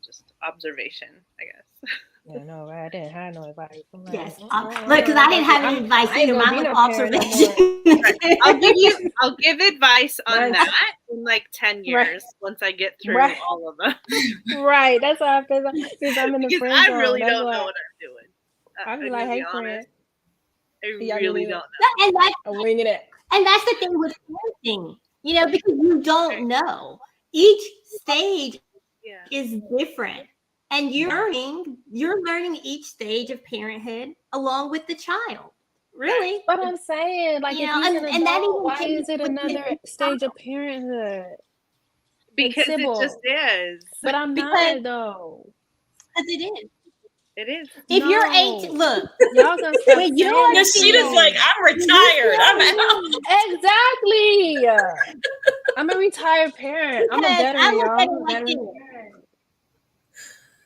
just observation, I guess. Yeah, no, right. I didn't have no advice. Like, yes, because I didn't have any advice either. Mine was observation. I'll give advice on that in like 10 years once I get through all of them. Right, that's how I feel. Because I'm in the friend zone. I really don't know what I'm doing. I'll be like, hey, friend. I Yeah, me really neither. don't know. And that's I'm winging it. the thing with parenting, because you don't know. Each stage Yeah. is different. And you're learning each stage of parenthood along with the child. Really. But I'm saying, like, if he's an And that adult, even why changes is it with another the stage child. of parenthood? Because it just Sybil. is. But I'm Because not though. it is. It is. If you're 8, No. look, Y'all gonna stop when saying you're these Nishida's like, things. I'm retired. I'm out. Exactly. I'm a retired parent. I'm a because veteran, I look y'all. at I'm it a like veteran this. parent.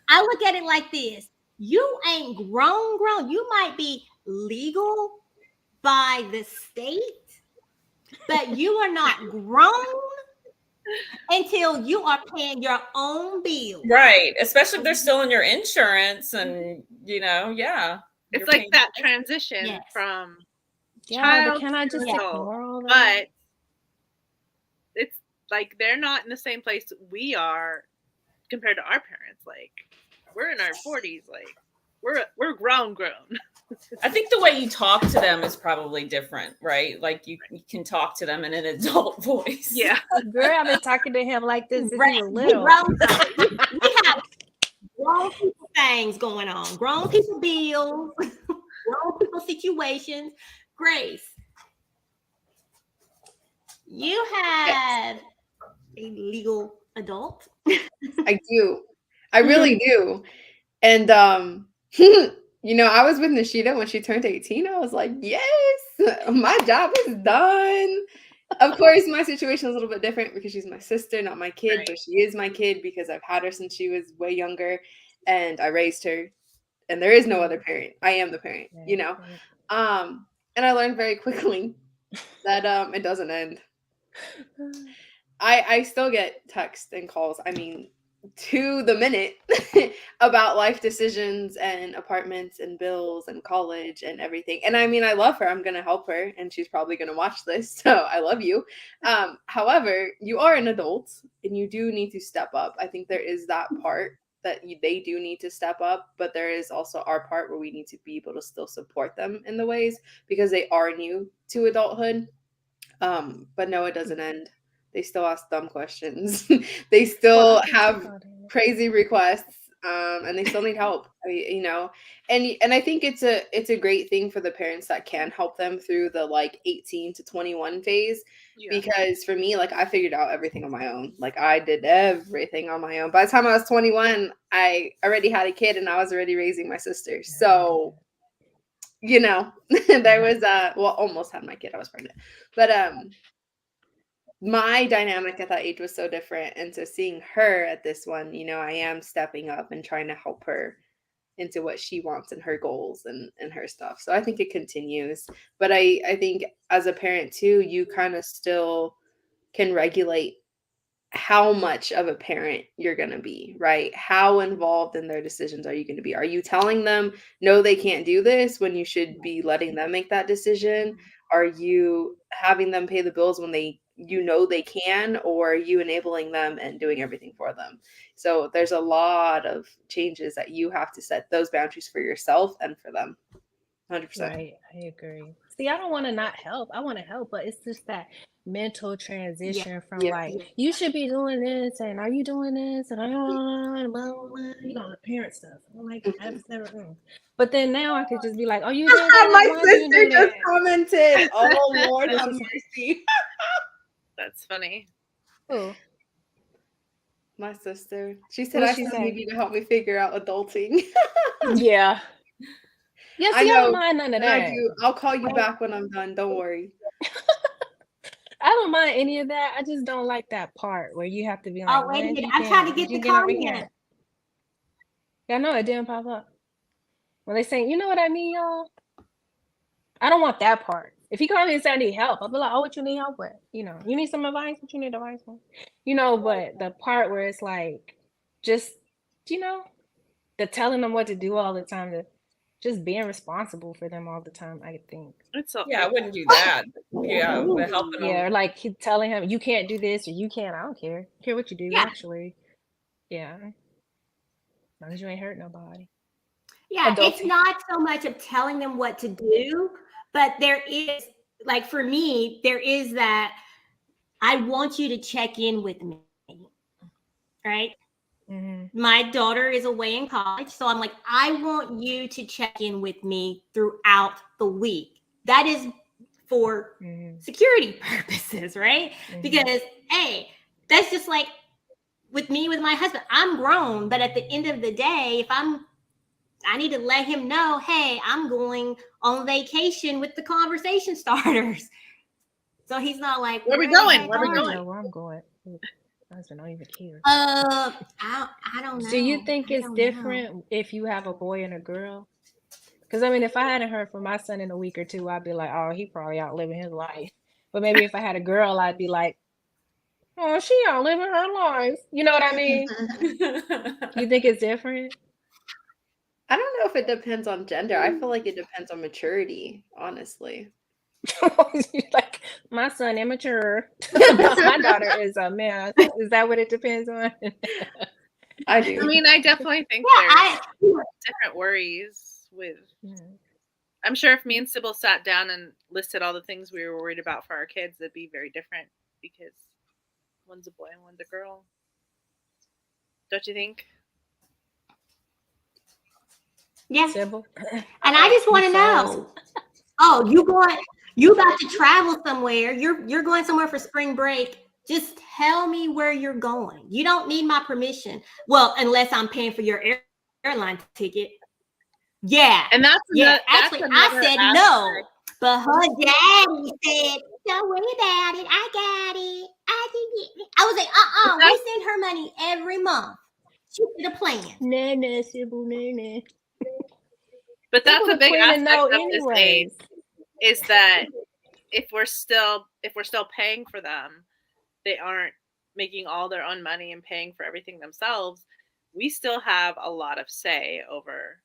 I look at it like this. You ain't grown. You might be legal by the state, but you are not grown until you are paying your own bills. Right. Especially if they're still in your insurance and, yeah. It's you're like paying- that transition Yes. from Yeah, but child can I to just Yeah. adult. ignore all that? But it's like they're not in the same place we are compared to our parents. Like we're in our 40s. Like we're grown. I think the way you talk to them is probably different, right? Like you can talk to them in an adult voice. Yeah. Girl, I've been talking to him like this since Right. he was We little. grown. We have grown people things going on, grown people bills, grown people situations. Grace, you have a legal adult. I do. I really do. And I was with Nishida when she turned 18. I was like, yes, my job is done. Of course, my situation is a little bit different because she's my sister, not my kid, but she is my kid because I've had her since she was way younger and I raised her. And there is no other parent. I am the parent, And I learned very quickly that it doesn't end. I still get texts and calls, to the minute about life decisions and apartments and bills and college and everything. And I love her. I'm going to help her and she's probably going to watch this. So I love you. However, you are an adult and you do need to step up. I think there is that part that they do need to step up, but there is also our part where we need to be able to still support them in the ways because they are new to adulthood. But no, it doesn't end. They still ask dumb questions. They still have crazy requests, and they still need help. And I think it's a great thing for the parents that can help them through the 18 to 21 phase. Yeah. Because for me, I figured out everything on my own. I did everything on my own. By the time I was 21, I already had a kid and I was already raising my sister. So, there was almost had my kid. I was pregnant, but my dynamic at that age was so different. And so seeing her at this one, I am stepping up and trying to help her into what she wants and her goals and her stuff. So I think it continues. But I think as a parent too, you kind of still can regulate how much of a parent you're going to be, right? How involved in their decisions are you going to be? Are you telling them, no, they can't do this when you should be letting them make that decision? Are you having them pay the bills when they can, or are you enabling them and doing everything for them? So there's a lot of changes that you have to set those boundaries for yourself and for them. 100%. Right, I agree. See, I don't want to not help. I want to help, but it's just that mental transition from you should be doing this, and are you doing this, and blah, blah, blah, the parent stuff. I'm like, I've never. But then now I could just be like, oh, you did that? My Why did you sister do just that? commented. Oh Lord, have mercy. That's funny. Oh, My sister. She said, What'd I she still say? need you to help me figure out adulting. yeah. Yeah, see, I don't mind none of And that. I do. I'll call you back when I'm done. Don't worry. I don't mind any of that. I just don't like that part where you have to be like, Oh, wait a when minute. you I'm trying to get you the get over comment. here. Yeah, I know it didn't pop up. When they say, you know what I mean, y'all? I don't want that part. If you call me and say I need help, I'll be like, oh, what you need help with? You need some advice? What you need advice with? But the part where it's like, just, the telling them what to do all the time, the just being responsible for them all the time, I think. I wouldn't do that. Yeah, but helping them. Yeah, or like telling him, you can't do this or you can't. I don't care. I care what you do, Yeah. actually. Yeah. As long as you ain't hurt nobody. Yeah, Adulting. it's not so much of telling them what to do, But there is, like, for me, there is that I want you to check in with me, right? Mm-hmm. My daughter is away in college, so I'm like, I want you to check in with me throughout the week. That is for security purposes, right? Because, hey, that's just like with me, with my husband. I'm grown, but at the end of the day, if I need to let him know, hey, I'm going on vacation with the conversation starters. So he's not like, Where we the going? heck Where we are I don't going? know where I'm going. My husband don't even care. I don't know. Do you think I it's don't know. different if you have a boy and a girl? Because I mean, if I hadn't heard from my son in a week or two, I'd be like, oh, he probably out living his life. But maybe if I had a girl, I'd be like, oh, she out living her life. You know what I mean? You think it's different? I don't know if it depends on gender. I feel like it depends on maturity, honestly. Like, my son immature, but my daughter is a man. Is that what it depends on? I do. I mean, I definitely think Yeah, there's different worries with. I'm sure if me and Sybil sat down and listed all the things we were worried about for our kids, it'd be very different because one's a boy and one's a girl. Don't you think? yeah. Sybil? And I just want to know. Oh, you about to travel somewhere. You're going somewhere for spring break. Just tell me where you're going. You don't need my permission. Well, unless I'm paying for your airline ticket. Yeah. And that's Actually, I said no, but her daddy said, "Don't worry about it. I got it. I can get it." I was like, we send her money every month. She did a plan. Nana, Sybil, Nana. But that's a big aspect of this age, is that if we're still paying for them, they aren't making all their own money and paying for everything themselves. We still have a lot of say over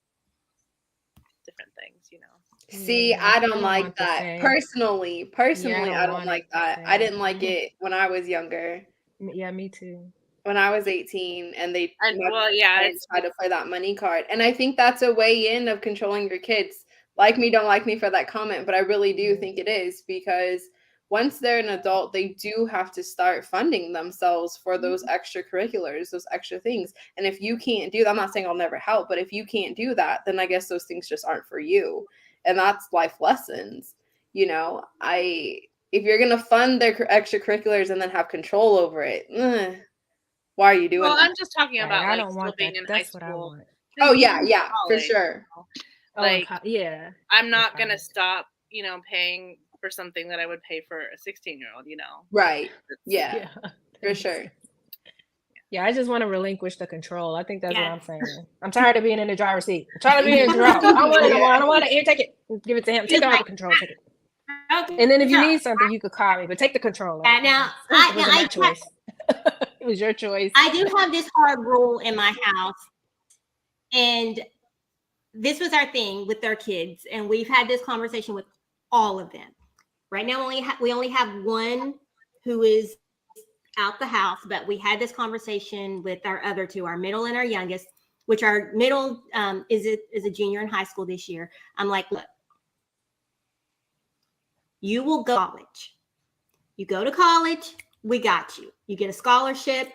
different things, you know. See, I don't like that. Personally, I don't like that. I didn't like it when I was younger. Yeah, me too. When I was 18 and they it's try to play that money card. And I think that's a way in of controlling your kids. Like me, don't like me for that comment, but I really do think it is, because once they're an adult, they do have to start funding themselves for those extracurriculars, those extra things. And if you can't do that, I'm not saying I'll never help, but if you can't do that, then I guess those things just aren't for you. And that's life lessons. You know, if you're going to fund their extracurriculars and then have control over it, why are you doing that? I'm just talking about like still being in high school. Oh yeah, for sure. Like, yeah, I'm not gonna stop, you know, paying for something that I would pay for a 16-year-old, you know. Right. Yeah. For sure. Yeah, I just want to relinquish the control. I think that's what I'm saying. I'm tired of being in the driver's seat. I'm tired of being in the driver's seat. I don't want it anymore. I don't want it. Here, take it. Give it to him. Take all the control. Take it. Okay. And then if you need something, you could call me, but take the control. Now, it wasn't my choice. It was your choice. I do have this hard rule in my house, and this was our thing with our kids, and we've had this conversation with all of them. Right now, we only have one who is out the house, but we had this conversation with our other two, our middle and our youngest, which our middle is a junior in high school this year. I'm like, look, you will go to college. You go to college, we got you. You get a scholarship.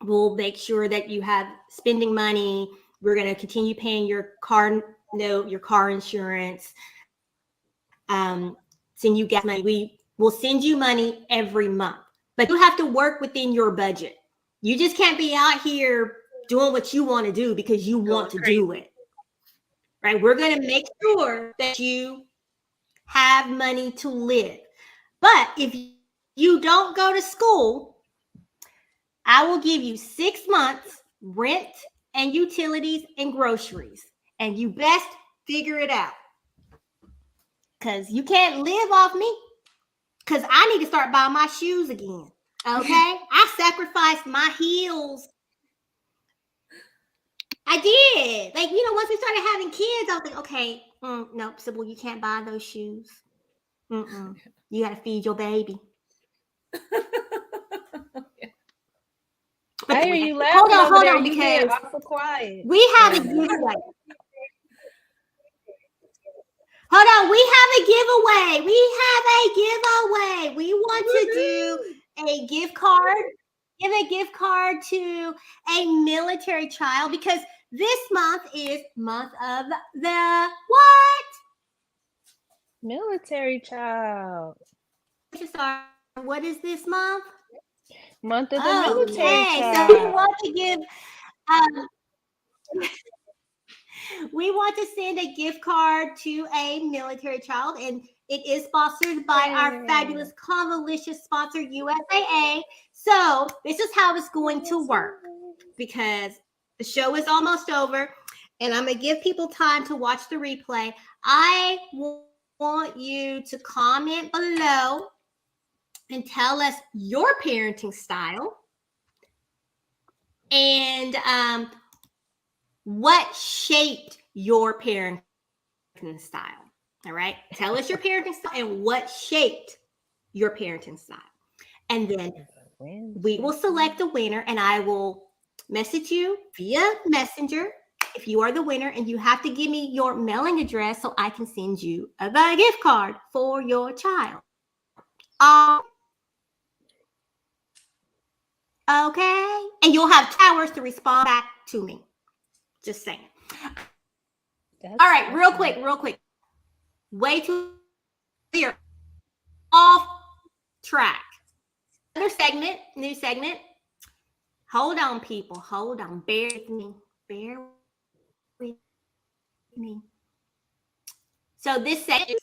We'll make sure that you have spending money. We're going to continue paying your car note, your car insurance, send you gas money. We will send you money every month, but you have to work within your budget. You just can't be out here doing what you want to do because you want to do it, right? We're going to make sure that you have money to live. But if you don't go to school, I will give you 6 months rent and utilities and groceries, and you best figure it out, because you can't live off me, because I need to start buying my shoes again. Okay. I sacrificed my heels. I did. Like, you know, once we started having kids, I was like, okay, nope, Sybil, you can't buy those shoes. You got to feed your baby. I hear you laughing. Hold on, you because awful quiet. We have a giveaway. Hold on, we have a giveaway. We have a giveaway. We want to do a gift card. Give a gift card to a military child because this month is month of the what? Military child. Sorry, what is this month? Month of the military Okay, child. so we want to give we want to send a gift card to a military child, and it is sponsored by our fabulous convolicious sponsor, USAA. So this is how it's going to work because the show is almost over, and I'm going to give people time to watch the replay. I want you to comment below and tell us your parenting style and what shaped your parenting style. All right. Tell us your parenting style and what shaped your parenting style. And then we will select a winner and I will message you via Messenger if you are the winner. And you have to give me your mailing address so I can send you a gift card for your child. Okay. And you'll have 2 hours to respond back to me. Just saying. All right, real quick. Way too clear. Off track. Another segment, new segment. Hold on, people. Hold on. Bear with me. Bear with me. So this segment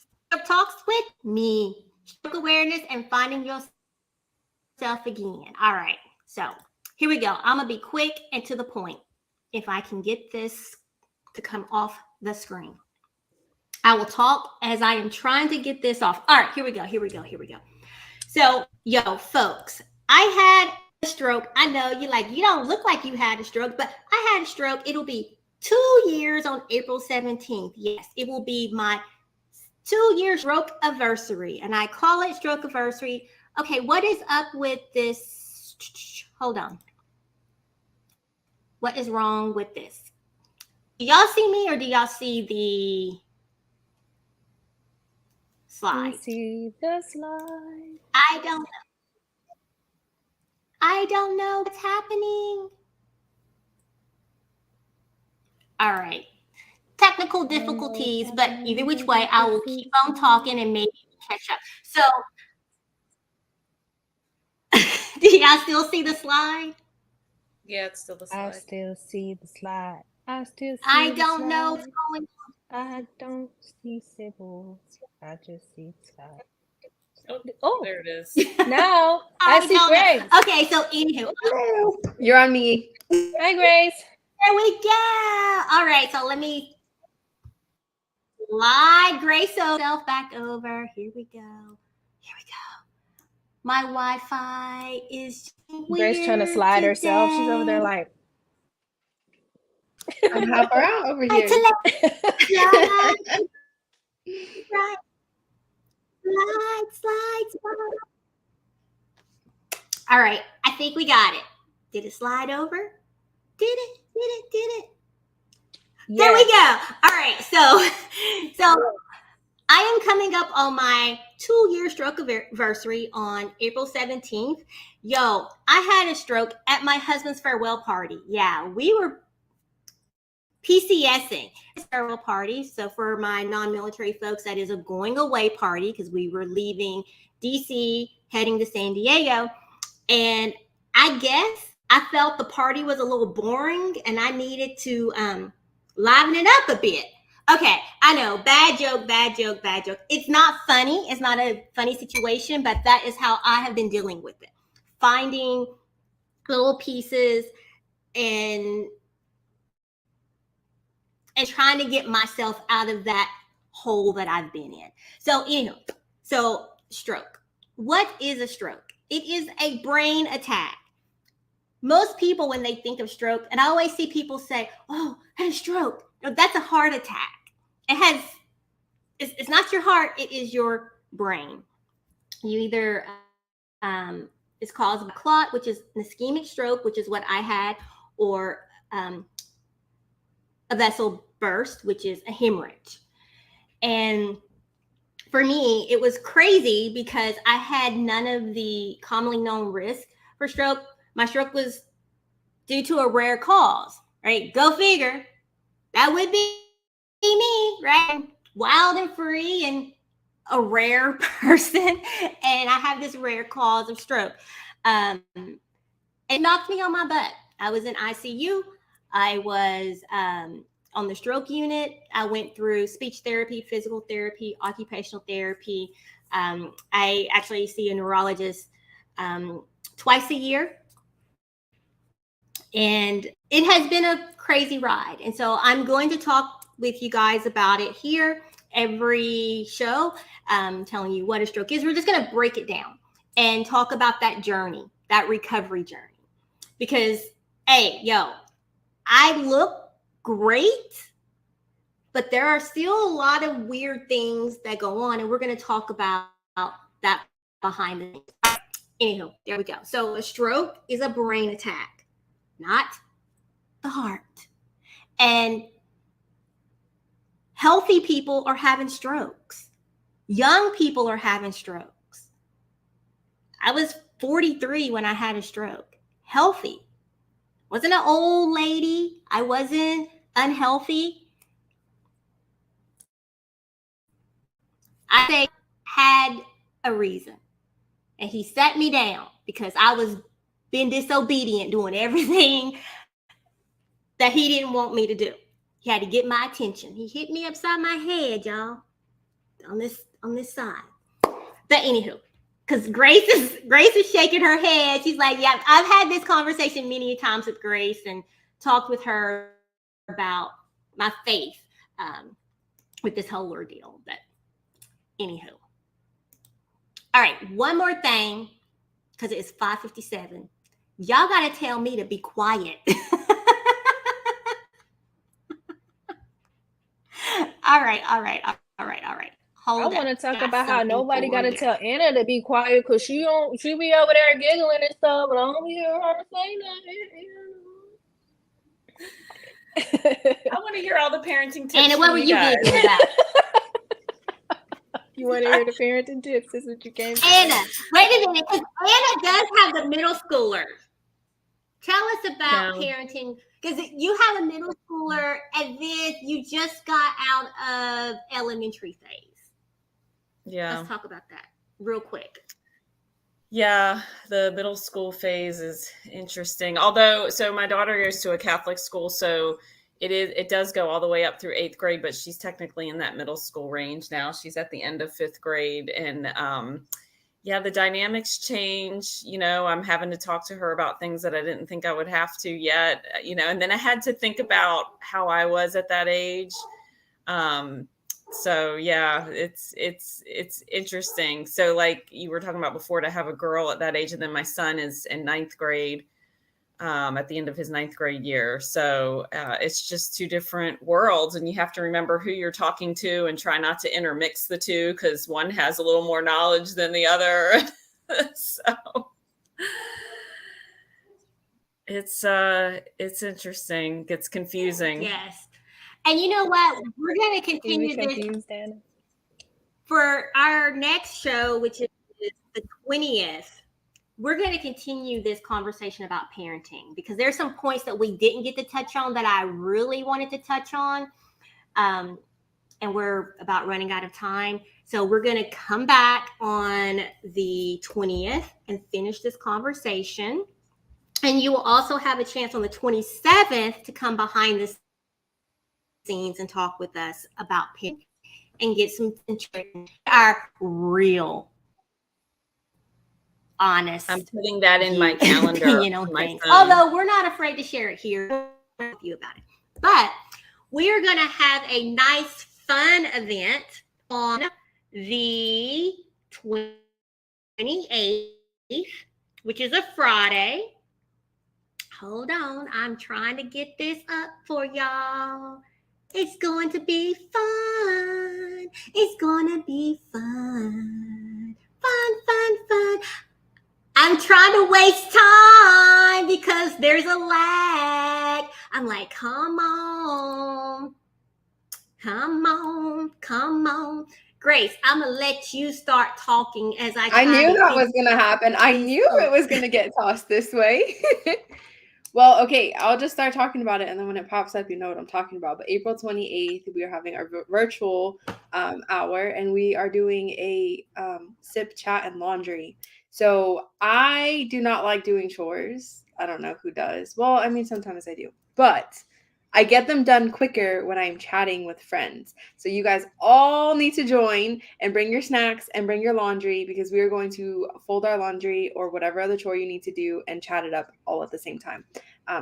talks with me. Stroke awareness and finding yourself again. All right. So here we go. I'm going to be quick and to the point. If I can get this to come off the screen. I will talk as I am trying to get this off. All right, here we go. So, folks, I had a stroke. I know you're like, you don't look like you had a stroke, but I had a stroke. It'll be 2 years on April 17th. Yes, it will be my 2-year stroke anniversary, and I call it stroke anniversary. Okay, what is up with this? Hold on. What is wrong with this? Do y'all see me or do y'all see the slide? See the slide. I don't know what's happening. All right. Technical difficulties, but either which way, I will keep on talking and maybe catch up. So, do y'all still see the slide? Yeah, it's still the slide. I still see the slide. I don't know what's going on. I don't see symbols. I just see slide. Oh, there it is. Now I see Grace. Okay, so anywho. You're on me. Hi, Grace. There we go. All right, so let me slide Grace herself back over. Here we go. My Wi-Fi is Grace trying to slide herself. She's over there like. I'm help her out over here. Slide. All right, I think we got it. Did it slide over? Did it? Yes. There we go. All right, so I am coming up on my 2-year stroke anniversary on April 17th. I had a stroke at my husband's farewell party. Yeah, we were PCSing. It's a farewell party. So for my non-military folks, that is a going away party because we were leaving DC, heading to San Diego. And I guess I felt the party was a little boring and I needed to liven it up a bit. Okay, I know, bad joke. It's not funny. It's not a funny situation, but that is how I have been dealing with it. Finding little pieces and trying to get myself out of that hole that I've been in. So stroke. What is a stroke? It is a brain attack. Most people, when they think of stroke, and I always see people say, oh, I had a stroke. No, that's a heart attack. It's not your heart, it is your brain. You either, it's caused by clot, which is an ischemic stroke, which is what I had, or a vessel burst, which is a hemorrhage. And for me, it was crazy because I had none of the commonly known risks for stroke. My stroke was due to a rare cause, right? Go figure. That would be me, right? Wild and free and a rare person. And I have this rare cause of stroke. It knocked me on my butt. I was in ICU. I was on the stroke unit. I went through speech therapy, physical therapy, occupational therapy. I actually see a neurologist twice a year. And it has been a crazy ride. And so I'm going to talk with you guys about it here every show, telling you what a stroke is. We're just going to break it down and talk about that journey, that recovery journey. Because, hey, I look great, but there are still a lot of weird things that go on, and we're going to talk about that behind the scenes. Anyhow, there we go. So a stroke is a brain attack, not the heart. And healthy people are having strokes. Young people are having strokes. I was 43 when I had a stroke. Healthy. Wasn't an old lady. I wasn't unhealthy. I say had a reason. And he sat me down because I was being disobedient, doing everything that he didn't want me to do. He had to get my attention. He hit me upside my head, y'all, on this side. But anywho, because Grace is shaking her head. She's like, yeah, I've had this conversation many times with Grace and talked with her about my faith with this whole ordeal. But anywho. All right, one more thing, because it's 5:57. Y'all got to tell me to be quiet. All right. I Hold up. want to talk Got about how something nobody for got to you. tell Anna to be quiet because she be over there giggling and stuff, but I don't hear her say nothing. I want to hear all the parenting tips. Anna, what from were you guys. giggling about? You want to hear the parenting tips? This is what you came for. Anna, wait a minute, because Anna does have the middle schooler. Tell us about No. parenting, because you have a middle schooler and then you just got out of elementary phase. Yeah. Let's talk about that real quick. Yeah, the middle school phase is interesting. Although, so my daughter goes to a Catholic school, so it does go all the way up through 8th grade, but she's technically in that middle school range now. She's at the end of 5th grade, and yeah, the dynamics change. I'm having to talk to her about things that I didn't think I would have to yet. And then I had to think about how I was at that age. So yeah, it's interesting. So like you were talking about before, to have a girl at that age, and then my son is in 9th grade, at the end of his 9th grade year. So it's just two different worlds, and you have to remember who you're talking to and try not to intermix the two, because one has a little more knowledge than the other. So it's interesting. It's confusing. Yes. And you know what? We're going to continue this Confused, Anna. for our next show, which is the 20th. We're going to continue this conversation about parenting, because there's some points that we didn't get to touch on that I really wanted to touch on. And we're about running out of time. So we're going to come back on the 20th and finish this conversation. And you will also have a chance on the 27th to come behind the scenes and talk with us about parenting and get some our real, honest. I'm putting that in my calendar. Opinion on my things. phone. Although we're not afraid to share it here with you about it. But we are going to have a nice, fun event on the 28th, which is a Friday. Hold on. I'm trying to get this up for y'all. It's going to be fun. It's going to be fun. Fun. I'm trying to waste time because there's a lag. I'm like, come on. Grace, I'm gonna let you start talking as I. I knew that kinda was going to happen. I this knew it up. was going to get tossed this way. Well, okay, I'll just start talking about it, and then when it pops up, you know what I'm talking about. But April 28th, we are having our virtual hour, and we are doing a sip, chat, and laundry. So I do not like doing chores. I don't know who does. Well, I mean, sometimes I do, but I get them done quicker when I'm chatting with friends. So you guys all need to join and bring your snacks and bring your laundry, because we are going to fold our laundry or whatever other chore you need to do and chat it up all at the same time.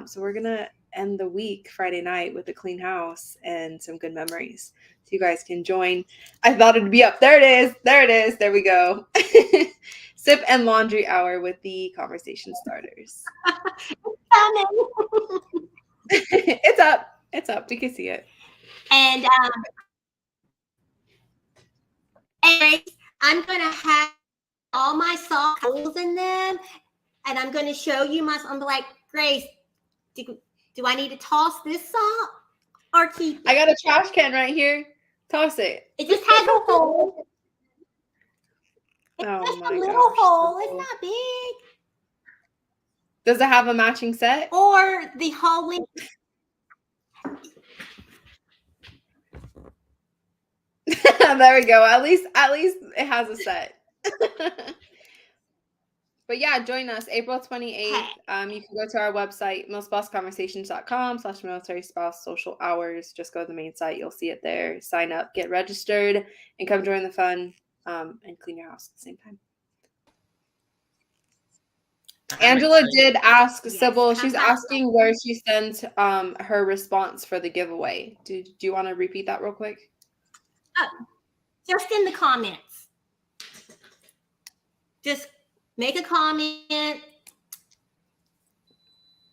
So we're going to end the week Friday night with a clean house and some good memories. So you guys can join. I thought it'd be up. There it is. There it is. There we go. Sip and laundry hour with the conversation starters. It's up. It's up. We can see it. And Grace, I'm gonna have all my socks holes in them, and I'm gonna show you my. I'm like, Grace, do I need to toss this sock or keep it? I got a trash can right here. Toss it. It just has a hole. It's Oh just my a little gosh, hole. Sybil. It's not big. Does it have a matching set? Or the hole in. There we go. At least it has a set. But yeah, join us April 28th. You can go to our website, milspouseconversations.com/military spouse social hours. Just go to the main site. You'll see it there. Sign up, get registered, and come join the fun and clean your house at the same time. Angela did ask Sybil. She's asking where she sent her response for the giveaway. Do you want to repeat that real quick? Just in the comments. Just make a comment.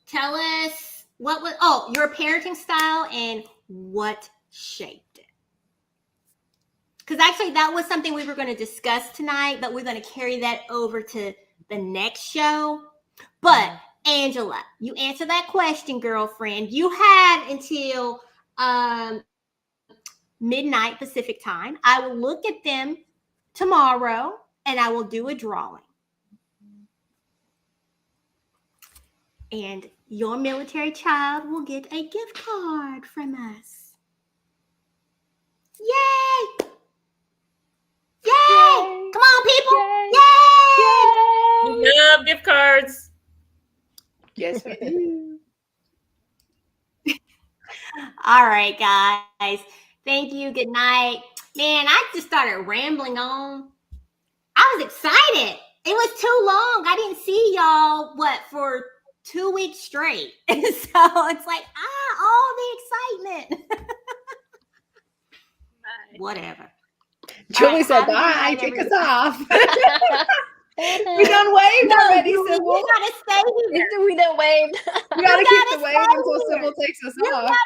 Tell us what was your parenting style and what shaped it. Because actually that was something we were going to discuss tonight, but we're going to carry that over to the next show. But Angela, you answer that question, girlfriend. You have until midnight Pacific time. I will look at them tomorrow and I will do a drawing. And your military child will get a gift card from us. Yay! Yay! Come on, people! Yay! We love gift cards. Yes, we do. All right, guys. Thank you. Good night. Man, I just started rambling on. I was excited. It was too long. I didn't see y'all, for 2 weeks straight. So it's like, all the excitement. Whatever. Julie right, said have a good bye. night, Kick us everyone. off. We done waved already, You Sybil. gotta stay here. We done waved. We gotta keep the gotta wave stay until here. Sybil takes us You off. gotta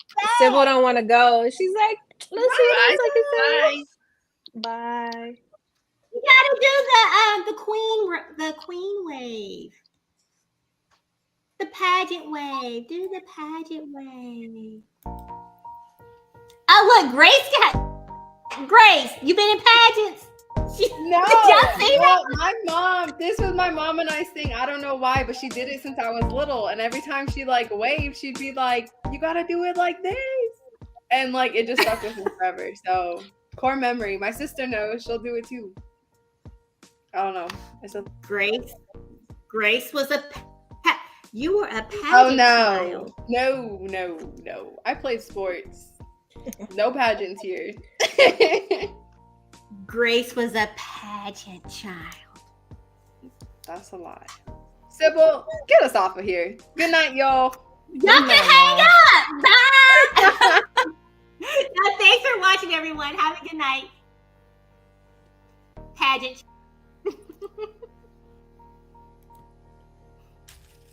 stay. Sybil don't want to go. She's like, let's see what else I can say. Bye. Bye. You gotta do the queen wave. The pageant wave. Do the pageant wave. Oh, look, Grace, you been in pageants? No, Did y'all see that? my mom. This was my mom and I's thing. I don't know why, but she did it since I was little. And every time she waved, she'd be like, "You gotta do it like this," and it just stuck with me forever. So core memory. My sister knows. She'll do it too. I don't know. Grace was you were a pageant Oh child. no. I played sports. No pageants here. Grace was a pageant child. That's a lie. Sybil, get us off of here. Good night, y'all. Y'all can hang up. Bye. Thanks for watching, everyone. Have a good night. Pageant.